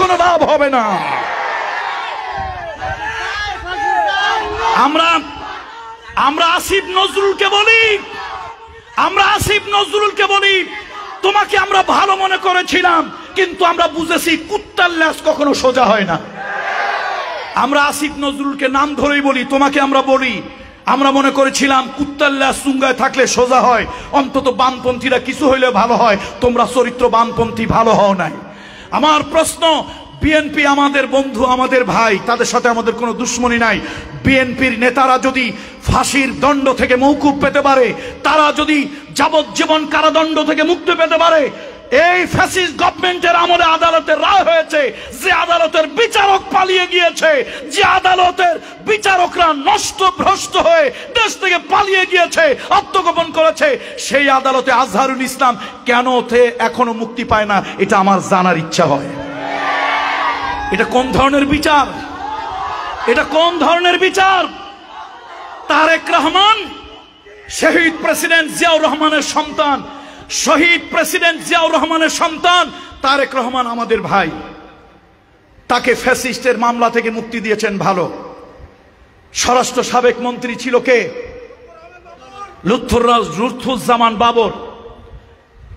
কোনো লাভ হবে না। আমরা আসিফ নজরুলকে বলি তোমাকে আমরা ভালো মনে করেছিলাম, কিন্তু আমরা বুঝেছি কুত্তার ল্যাজ কখনো সোজা হয় না। আমরা আসিফ নজরুলকে নাম ধরেই বলি, তোমাকে আমরা বলি আমরা মনে করেছিলাম কুত্তার ল্যাজ চুঙ্গায় থাকলে সোজা হয়, অন্তত বামপন্থীরা কিছু হইলে ভালো হয়, তোমরা চরিত্র বামপন্থী ভালো হও নাই। আমার প্রশ্ন, বিএনপি আমাদের বন্ধু, আমাদের ভাই, তাদের সাথে আমাদের কোনো দুশ্মনী নাই। বিএনপির নেতারা যদি ফাঁসির দণ্ড থেকে মওকুফ পেতে পারে, তারা যদি যাবজ্জীবন কারাদণ্ড থেকে মুক্তি পেতে পারে, এই ফ্যাসিস্ট গভর্নমেন্টের আমলে আদালতের রায় হয়েছে, যে আদালতের বিচারক পালিয়ে গিয়েছে, যে আদালতের বিচারকরা নষ্ট ভ্রষ্ট হয়ে দেশ থেকে পালিয়ে গিয়েছে, আত্মগোপন করেছে, সেই আদালতে আজহারুল ইসলাম কেন এখনো মুক্তি পায় না, এটা আমার জানার ইচ্ছা হয়। এটা কোন ধরনের বিচার? এটা কোন ধরনের বিচার? তারেক রহমান শহীদ প্রেসিডেন্ট জিয়াউর রহমানের সন্তান, শহীদ প্রেসিডেন্ট জিয়াউর রহমানের সন্তান তারেক রহমান আমাদের ভাই। তাকে ফ্যাসিস্টের মামলা থেকে মুক্তি দিয়েছেন ভালো। স্বরাষ্ট্র সাবেক মন্ত্রী ছিল কে? লুৎফুজ্জামান বাবর।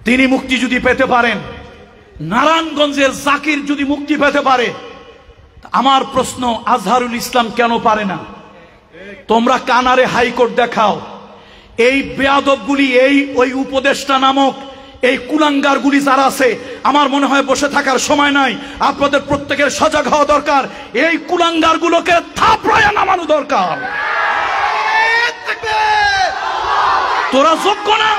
তিনি মুক্তি যদি পেতে পারেন, নারায়ণগঞ্জের জাকির যদি মুক্তি পেতে পারে, আমার প্রশ্ন আজহারুল ইসলাম কেন পারে না? তোমরা কানারে হাইকোর্ট দেখাও। এই বেয়াদবগুলি, ওই উপদেষ্টা নামক এই কুলাঙ্গারগুলি যারা আছে, আমার মনে হয় বসে থাকার সময় নাই। আপনাদের প্রত্যেকের সজাগ হওয়া দরকার। এই কুলাঙ্গারগুলোকে থাপড়ায় নামানো দরকার। তোরা যোগ্য না।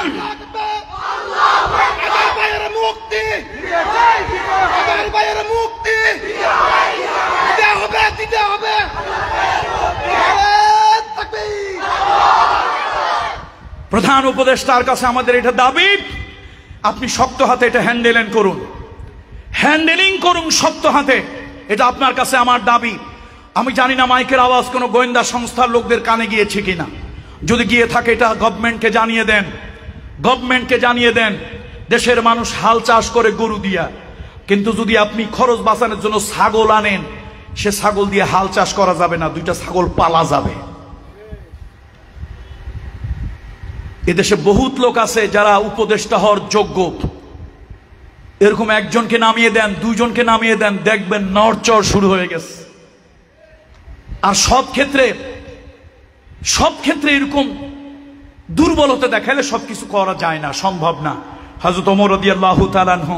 প্রধান উপদেষ্টার কাছে আমাদের এটা দাবি, আপনি শক্ত হাতে এটা হ্যান্ডেলিং করুন শক্ত হাতে। এটা আপনার কাছে আমার দাবি। আমি জানি না মাইকের আওয়াজ কোনো গোয়েন্দা সংস্থার লোকদের কানে গিয়েছে কিনা। যদি গিয়ে থাকে এটা গভর্নমেন্টকে জানিয়ে দেন। দেশের মানুষ হাল চাষ করে গরু দিয়া, কিন্তু যদি আপনি খরচ বাঁচানোর জন্য ছাগল আনেন, সে ছাগল দিয়ে হাল চাষ করা যাবে না, দুইটা ছাগল পালা যাবে। এদেশে বহুত লোক আছে যারা উপদেষ্টা হওয়ার যোগ্য। এরকম একজনকে নামিয়ে দেন, দুইজনকে নামিয়ে দেন, দেখবেন নড়চড় শুরু হয়ে গেছে। আর সব ক্ষেত্রে এরকম দুর্বলতা দেখাইলে সবকিছু করা যায় না, সম্ভব না। হযরত ওমর রাদিয়াল্লাহু তাআলা আনহু